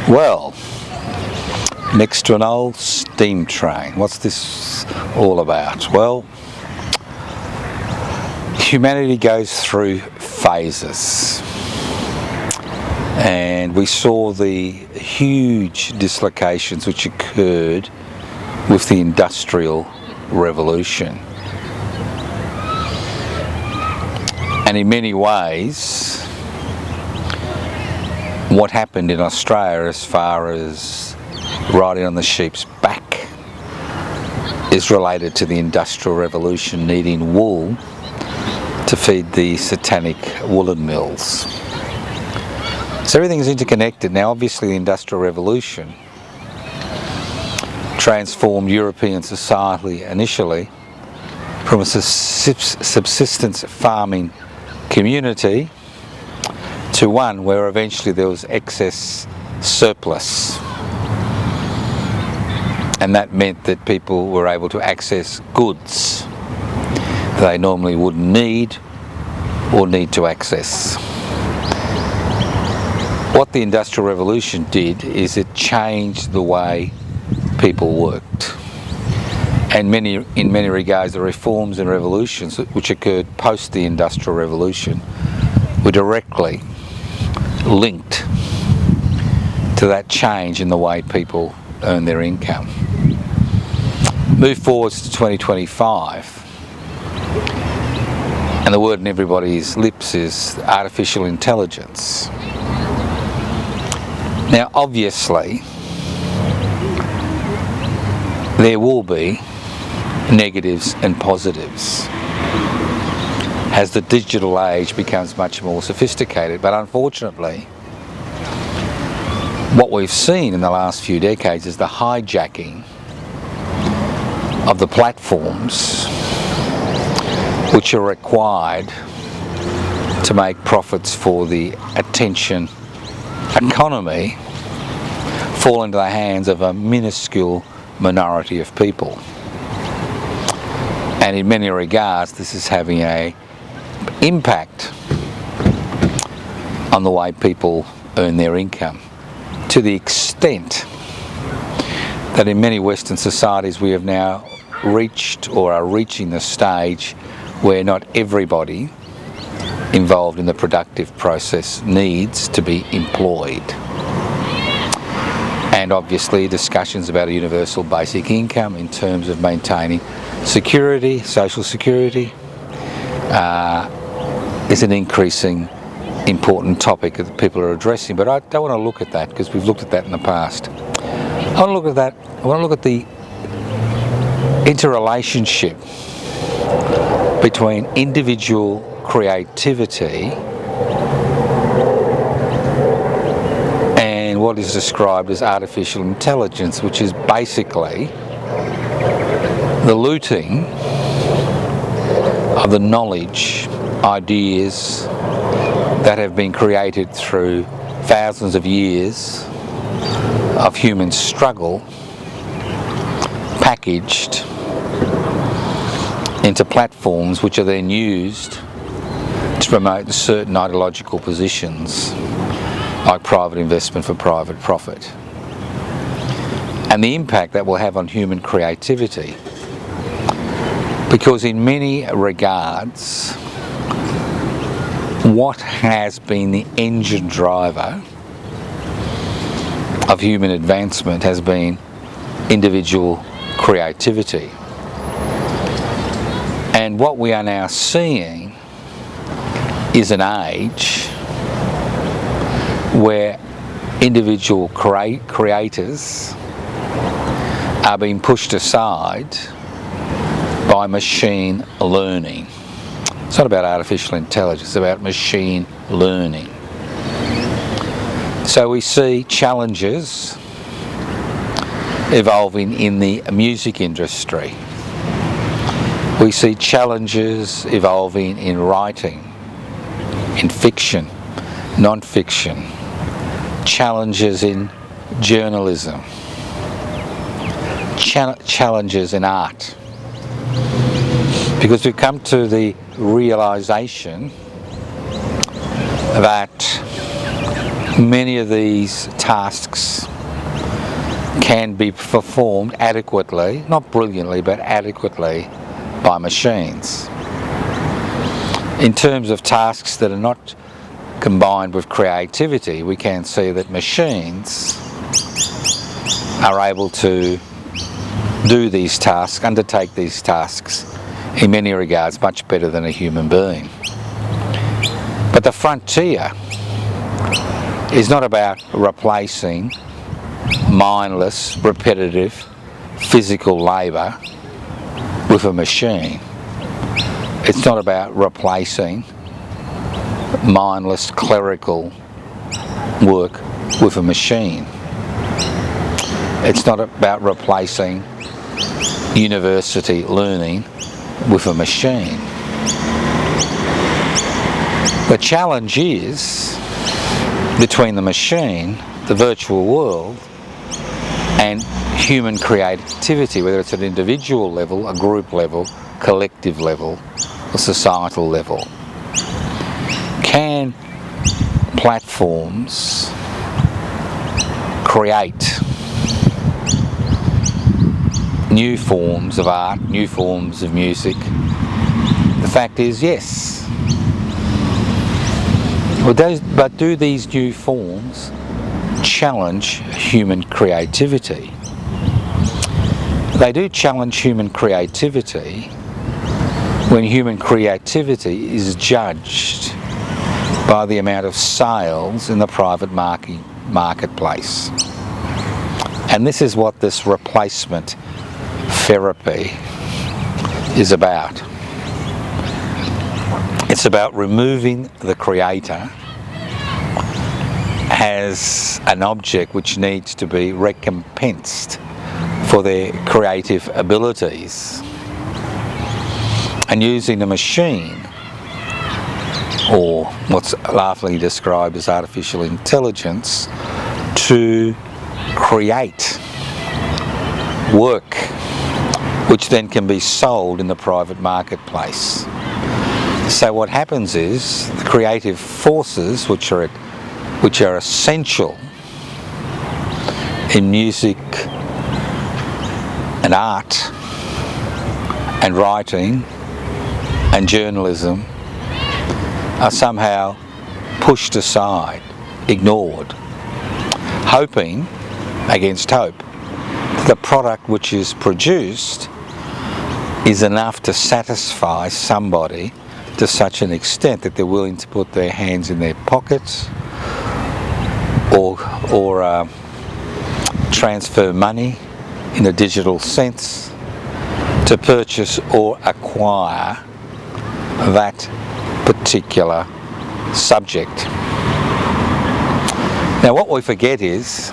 Well, next to an old steam train. What's this all about? Well, humanity goes through phases, and we saw the huge dislocations which occurred with the Industrial Revolution. And in many ways, what happened in Australia as far as riding on the sheep's back is related to the Industrial Revolution, needing wool to feed the satanic woolen mills. So everything's interconnected. Now obviously the Industrial Revolution transformed European society initially from a subsistence farming community to one where eventually there was excess surplus, and that meant that people were able to access goods they normally wouldn't need or need to access. What the Industrial Revolution did is it changed the way people worked, and in many regards the reforms and revolutions which occurred post the Industrial Revolution were directly linked to that change in the way people earn their income. Move forwards to 2025, and the word in everybody's lips is artificial intelligence. Now obviously there will be negatives and positives as the digital age becomes much more sophisticated, but unfortunately what we've seen in the last few decades is the hijacking of the platforms which are required to make profits for the attention economy fall into the hands of a minuscule minority of people. And in many regards this is having an impact on the way people earn their income, to the extent that in many Western societies we have now reached or are reaching the stage where not everybody involved in the productive process needs to be employed. And obviously discussions about a universal basic income in terms of maintaining security, social security, is an increasing important topic that people are addressing. But I don't want to look at that because we've looked at that in the past. I want to look at the interrelationship between individual creativity and what is described as artificial intelligence, which is basically the looting of the knowledge, ideas that have been created through thousands of years of human struggle, packaged into platforms which are then used to promote certain ideological positions like private investment for private profit, and the impact that will have on human creativity. Because in many regards what has been the engine driver of human advancement has been individual creativity. And what we are now seeing is an age where individual creators are being pushed aside by machine learning. It's not about artificial intelligence, it's about machine learning. So we see challenges evolving in the music industry. We see challenges evolving in writing, in fiction, non-fiction, challenges in journalism, challenges in art. Because we've come to the realisation that many of these tasks can be performed adequately, not brilliantly, but adequately by machines. In terms of tasks that are not combined with creativity, we can see that machines are able to do these tasks, undertake these tasks in many regards much better than a human being. But the frontier is not about replacing mindless, repetitive, physical labour with a machine. It's not about replacing mindless clerical work with a machine. It's not about replacing university learning with a machine. The challenge is between the machine, the virtual world, and human creativity, whether it's at an individual level, a group level, collective level, or societal level. Can platforms create new forms of art, new forms of music? The fact is, yes. But do these new forms challenge human creativity? They do challenge human creativity when human creativity is judged by the amount of sales in the private marketplace. And this is what this replacement therapy is about. It's about removing the creator as an object which needs to be recompensed for their creative abilities, and using the machine, or what's laughingly described as artificial intelligence, to create work which then can be sold in the private marketplace. So what happens is the creative forces which are essential in music and art and writing and journalism are somehow pushed aside, ignored, hoping against hope that the product which is produced is enough to satisfy somebody to such an extent that they're willing to put their hands in their pockets or transfer money in a digital sense to purchase or acquire that particular subject. Now, what we forget is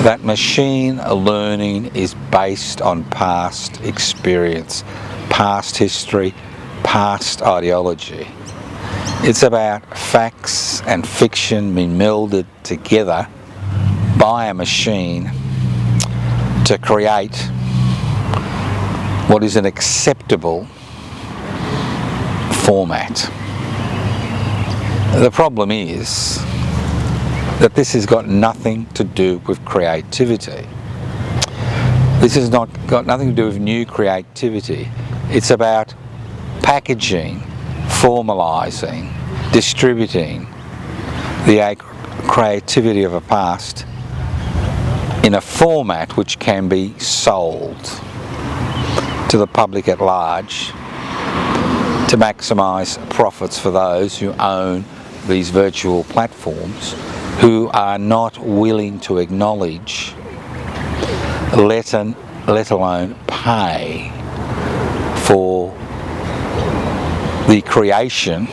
that machine learning is based on past experience, past history, past ideology. It's about facts and fiction being melded together by a machine to create what is an acceptable format. The problem is that this has got nothing to do with creativity. This has not got nothing to do with new creativity. It's about packaging, formalising, distributing the creativity of a past in a format which can be sold to the public at large to maximise profits for those who own these virtual platforms, who are not willing to acknowledge, let alone pay for the creation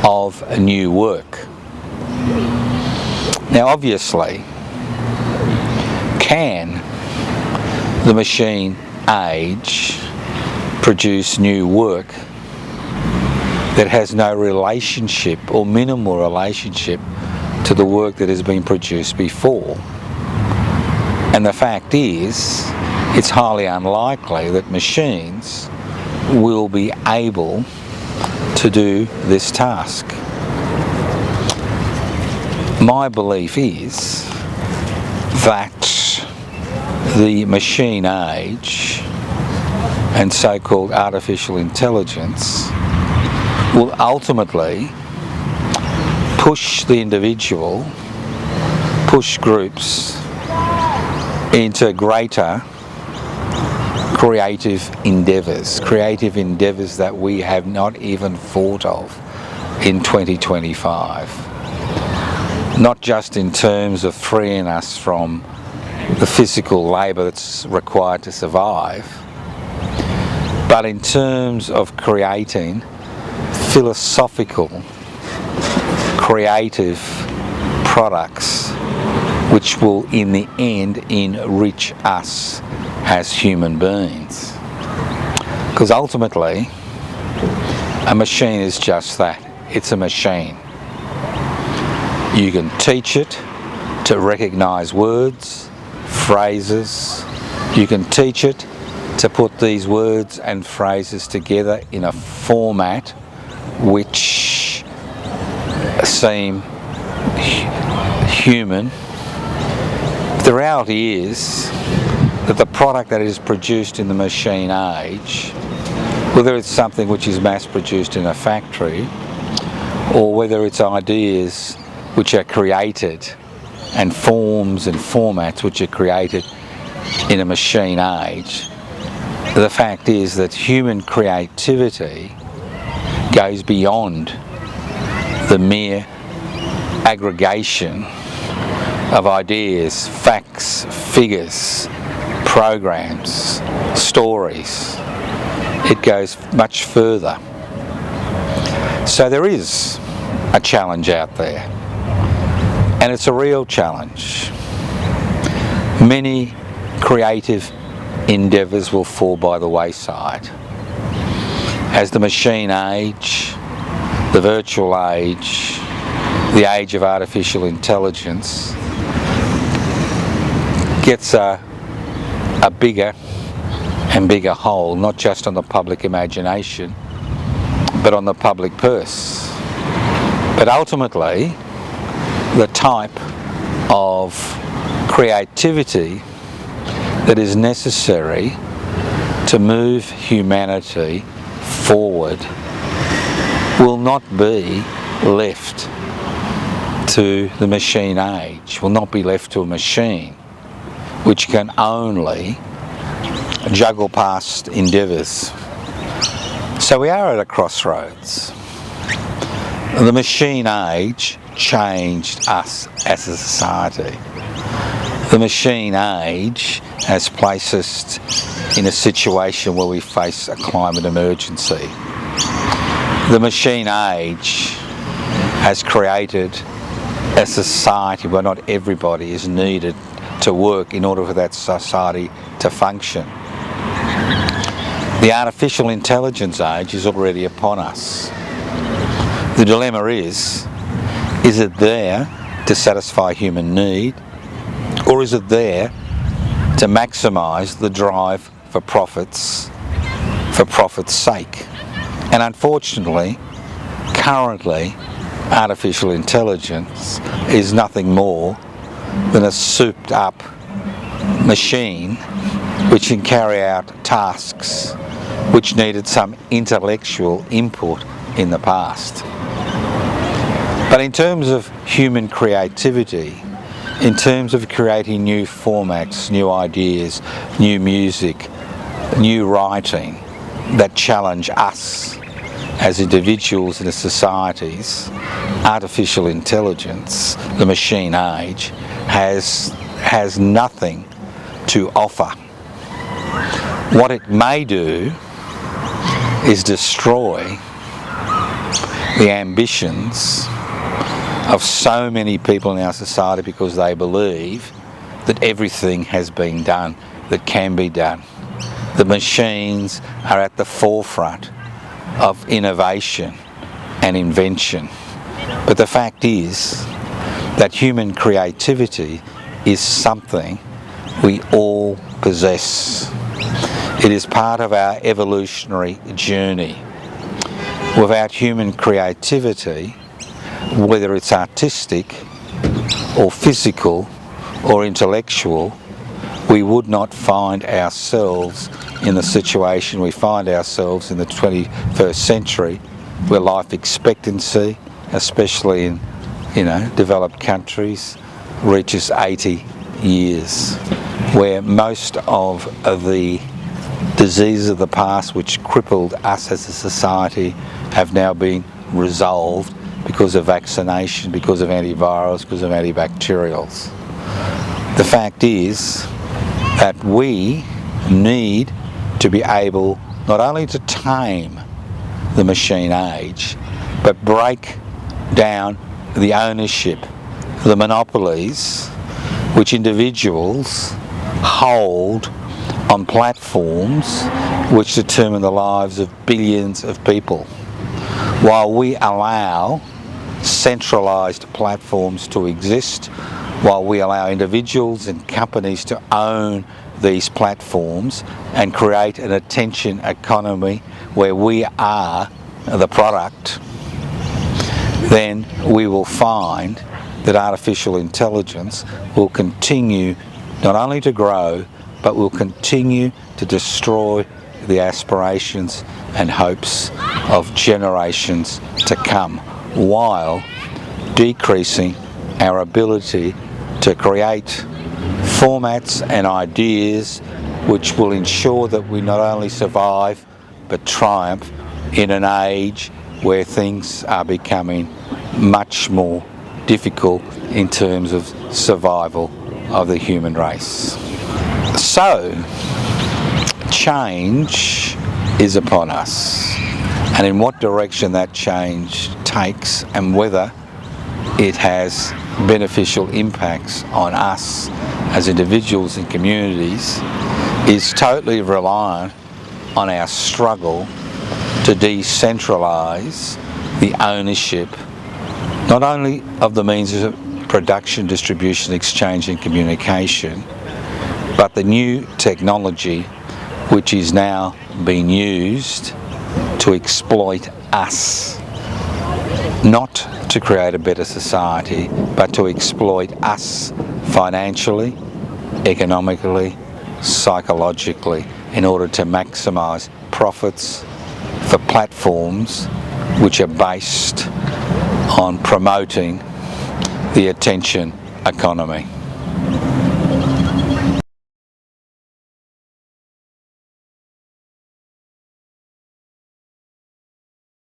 of a new work. Now, obviously, can the machine age produce new work that has no relationship or minimal relationship to the work that has been produced before? And the fact is, it's highly unlikely that machines will be able to do this task. My belief is that the machine age and so-called artificial intelligence will ultimately push the individual, push groups into greater creative endeavours that we have not even thought of in 2025. Not just in terms of freeing us from the physical labour that's required to survive, but in terms of creating philosophical, creative products which will in the end enrich us as human beings. Because ultimately, a machine is just that. It's a machine. You can teach it to recognise words, phrases. You can teach it to put these words and phrases together in a format which seem human. The reality is that the product that is produced in the machine age, whether it's something which is mass produced in a factory or whether it's ideas which are created and forms and formats which are created in a machine age, the fact is that human creativity goes beyond the mere aggregation of ideas, facts, figures, programs, stories. It goes much further. So there is a challenge out there, and it's a real challenge. Many creative endeavours will fall by the wayside as the machine age, the virtual age, the age of artificial intelligence gets a bigger and bigger hold, not just on the public imagination, but on the public purse. But ultimately, the type of creativity that is necessary to move humanity forward will not be left to the machine age, will not be left to a machine which can only juggle past endeavours. So we are at a crossroads. The machine age changed us as a society. The machine age has placed us in a situation where we face a climate emergency. The machine age has created a society where not everybody is needed to work in order for that society to function. The artificial intelligence age is already upon us. The dilemma is it there to satisfy human need, or is it there to maximise the drive for profits, for profit's sake? And unfortunately, currently, artificial intelligence is nothing more than a souped up machine which can carry out tasks which needed some intellectual input in the past. But in terms of human creativity, in terms of creating new formats, new ideas, new music, new writing that challenge us as individuals and as societies, artificial intelligence, the machine age, has nothing to offer. What it may do is destroy the ambitions of so many people in our society because they believe that everything has been done that can be done. The machines are at the forefront of innovation and invention. But the fact is that human creativity is something we all possess. It is part of our evolutionary journey. Without human creativity, whether it's artistic or physical or intellectual, we would not find ourselves in the situation we find ourselves in the 21st century, where life expectancy, especially in developed countries, reaches 80 years, where most of the diseases of the past which crippled us as a society have now been resolved because of vaccination, because of antivirals, because of antibacterials. The fact is that we need to be able not only to tame the machine age, but break down the ownership, the monopolies which individuals hold on platforms which determine the lives of billions of people, while we allow centralised platforms to exist, while we allow individuals and companies to own these platforms and create an attention economy where we are the product, then we will find that artificial intelligence will continue not only to grow, but will continue to destroy the aspirations and hopes of generations to come, while decreasing our ability to create formats and ideas which will ensure that we not only survive but triumph in an age where things are becoming much more difficult in terms of survival of the human race. So, change is upon us, and in what direction that change takes and whether it has beneficial impacts on us as individuals and communities is totally reliant on our struggle to decentralise the ownership not only of the means of production, distribution, exchange and communication, but the new technology which is now being used to exploit us, not to create a better society, but to exploit us financially, economically, psychologically, in order to maximise profits for platforms which are based on promoting the attention economy.